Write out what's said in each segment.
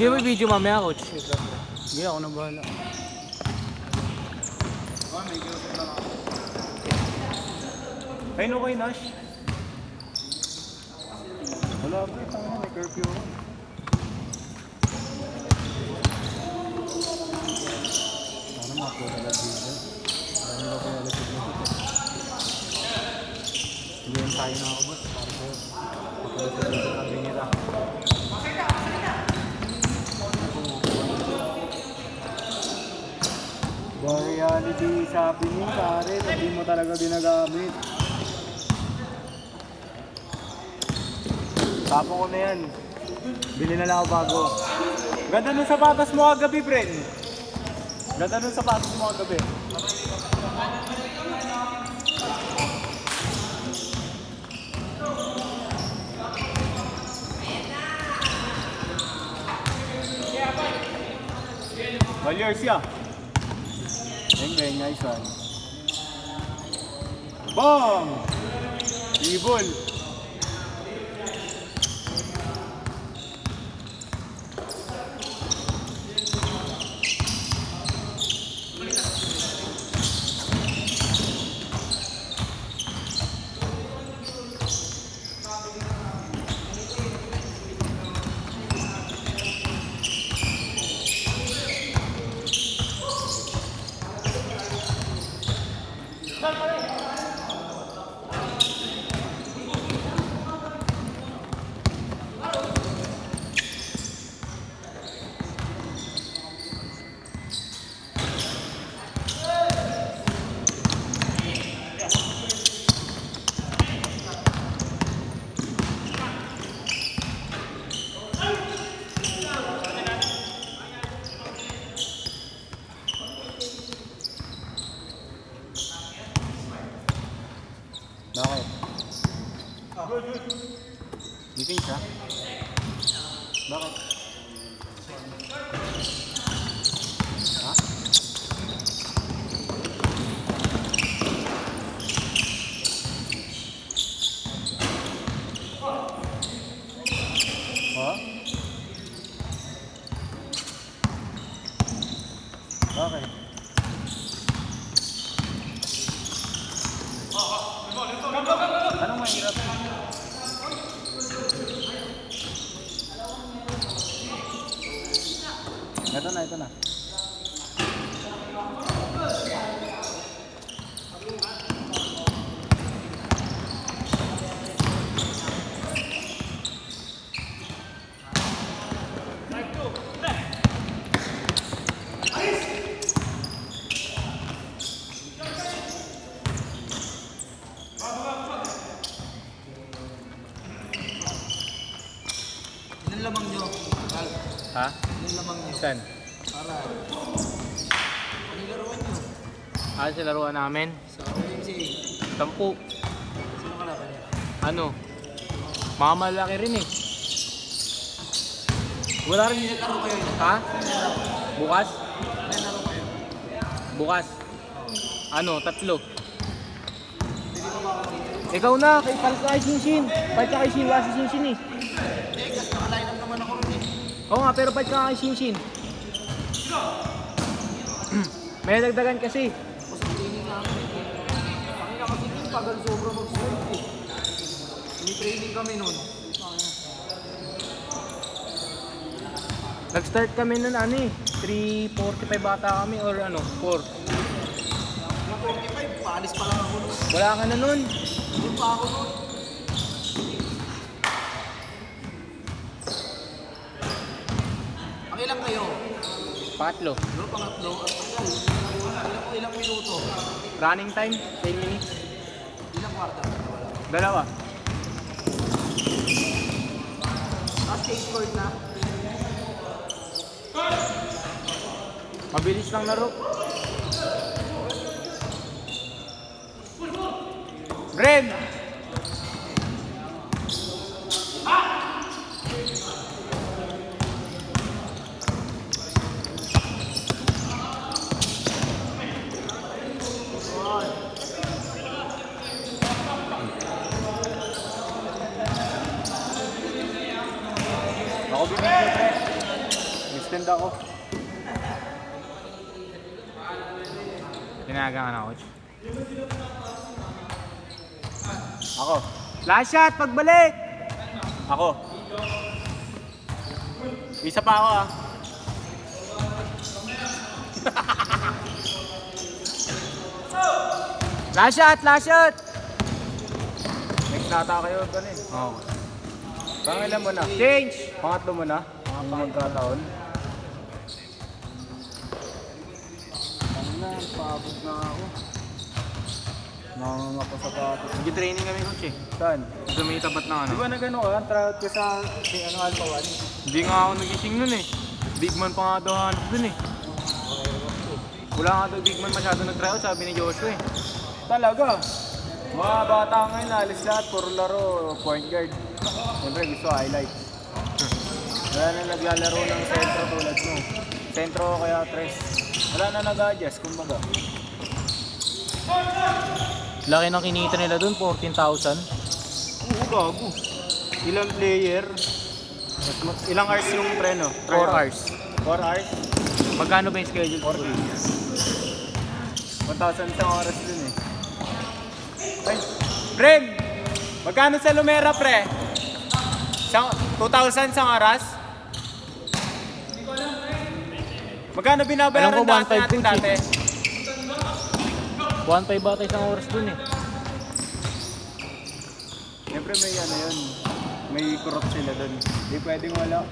Sige mo video mamaya, coach. Sige, ako na bahala. Ay, no kay Nash. Wala ba ito? May curfew. Sana makakuha na dito. Dami ba kaya alas dito? Hindi yan tayo na ako ba? Para sa'yo. Makakuha sa dito na binira. The reality is happening, pare. Hindi mo talaga ginagamit. Tapo ko na yan. Bili na lang ako bago. Ganda nung sapatos mo kagabi, friend. Ganda nung sapatos mo kagabi. Valyers ya. Bang, nice one. Bang! Evil. Bakit? Gising siya? Bakit? Ha? Ha? Bakit? Anong mahirap? Ito na. Ilan lamang nyo? Ha? Ilan lamang nyo? Saan? Para. Ano yung laruan nyo? Ano sa laruan namin? Sa OMCA. 10. Sino kalaban niya? Ano? Mga malaki rin eh. Wala rin. Laro kayo yun? Ha? Bukas? Laro kayo? Bukas? Ano? 3. Ikaw na, kay palit ka kay Shinshin. Palit ka kay Shinshin, wala si Shinshin eh. Eh, kasi nakaline up naman ako rin eh. Oo nga, pero palit ka kay Shinshin. May dagdagan kasi. Ako sa training namin eh. Kami na kasi yung pagal sobra mag-swipe eh. Training kami nun. Nag-start kami nun ano eh. 3:45 bata kami or ano, 4. Mga 25, paalis pa lang ako nun. Wala ka na nun. Doon pa ako nun. Ang ilang kayo? Pangatlo. Doon pangatlo. Ilang minuto? Running time, 10 minutes. Ilang kwarta? Dalawa. Tapos skateboard na. Mabilis lang laro. Bren! Ako bibigyan, pre. friend ako. Tinaga na, coach. Ako. Last shot, pagbalik! Ako. Isa pa ako ah. Last shot, last shot! Next nata kayo ganun. Oo. Pangilan mo na. Change! Pangatlo mo na. Mga pangkataon. Ano na, paabot na ako. Nangangako sa patos. Nag-training kami, coach eh. Saan? Dumitapat na ano. Di ba na gano'n ka? Tryout ka sa ano, Alpha 1? Hindi nga ako nagising nun eh. Big man pa nga daw hanap dun eh. Wala nga daw big man masyado nag-tryout, sabi ni Joshua eh. Talaga? Mga bata ngayon, alis lahat, puro laro, point guard. Siyempre gusto highlights. Wala na naglalaro ng sentro tulad mo. Sentro o kaya tres. Wala na nag-adjust, kumbaga. Laki ng kinita nila dun, 14,000. Oo, gago. Ilang player? Ilang hours yung treno? 4 hours. 4 hours? Magkano ba yung schedule? 4 days. 1,000 isang oras dun eh. Ay, Fred! Magkano sa Lumera, pre? 2,000 isang oras? Magkano binabayaran Alam ko, dati 1,500 natin coach, dati? 1.5 bata isang oras dun eh. Siyempre may ano yun. May kurot sila dun. Hindi pwedeng wala.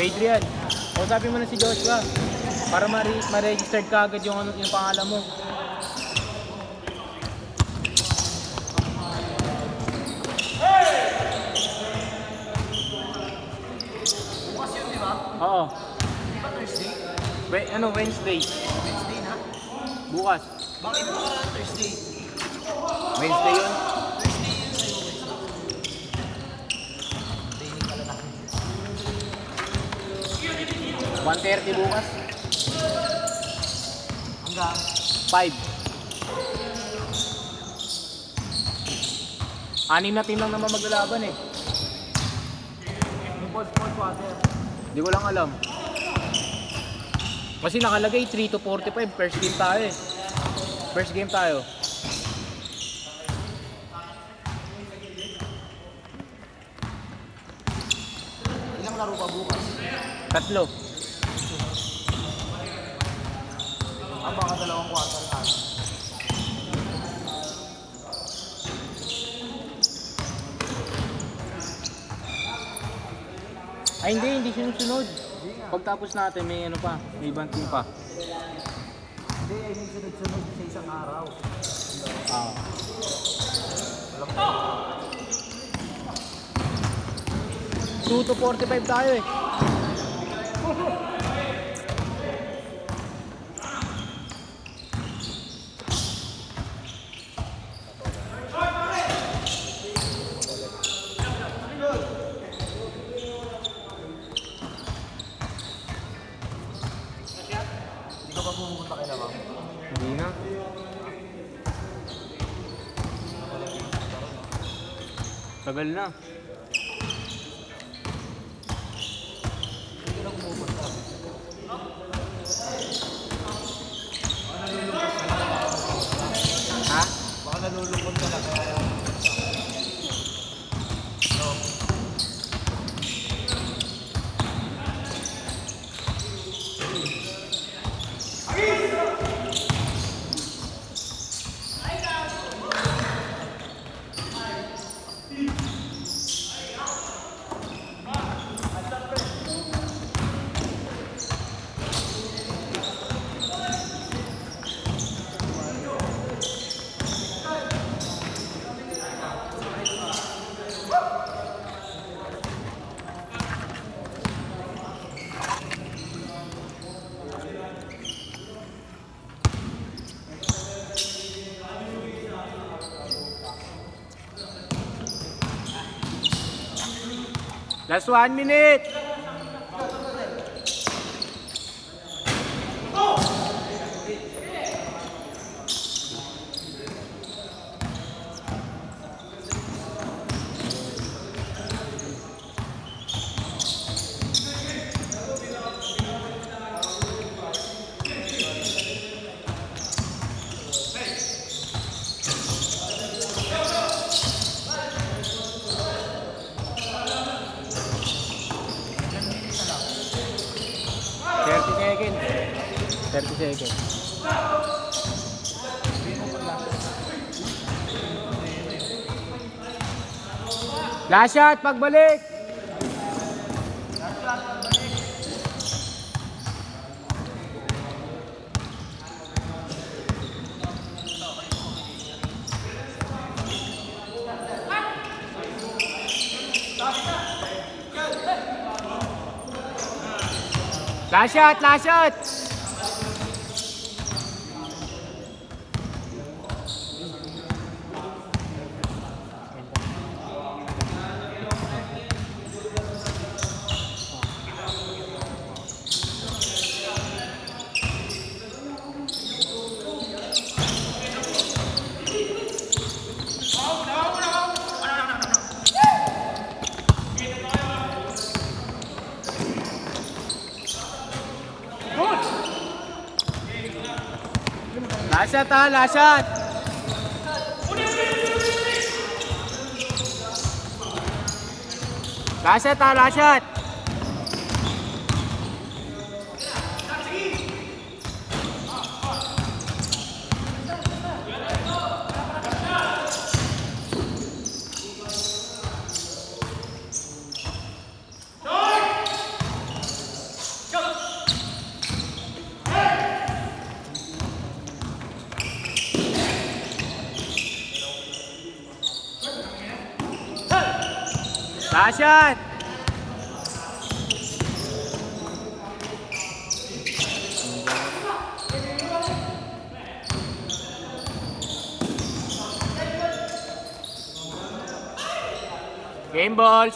Adrian, kausapin mo na si Joshua para ma-registered ka agad yung pangalan mo. Oo. Wednesday. Wednesday na? Bukas. Bakit ba Thursday? Wednesday yun. Thursday yun sa'yo, Wednesday. Training pala na. 1:30 bukas. Hanggang 5. 6 na team lang naman maglalaban eh. yung fourth quarter. Hindi ko lang alam. Kasi nakalagay 3 to 45. First game tayo eh. First game tayo. Ilang laro pa bukas? 3. Baka 2 quarter na. Ay hindi sinusunod. Pagtapos natin may ano pa, may ibang team pa. Hindi, I mean sunod-sunod sa isang araw. Ah. 2 to 45 tayo eh. Hindi ka pa pumunta kay Lamang? Hindi na. Tagal na. Hindi ka na pumunta. Ha? Baka nalulungkot ka lang kaya Last 1 minute. Thirty seconds. Last shot, pagbalik. Last shot, last shot. Last shot ha, last shot. Last shot ha, last shot. Last shot. Game balls.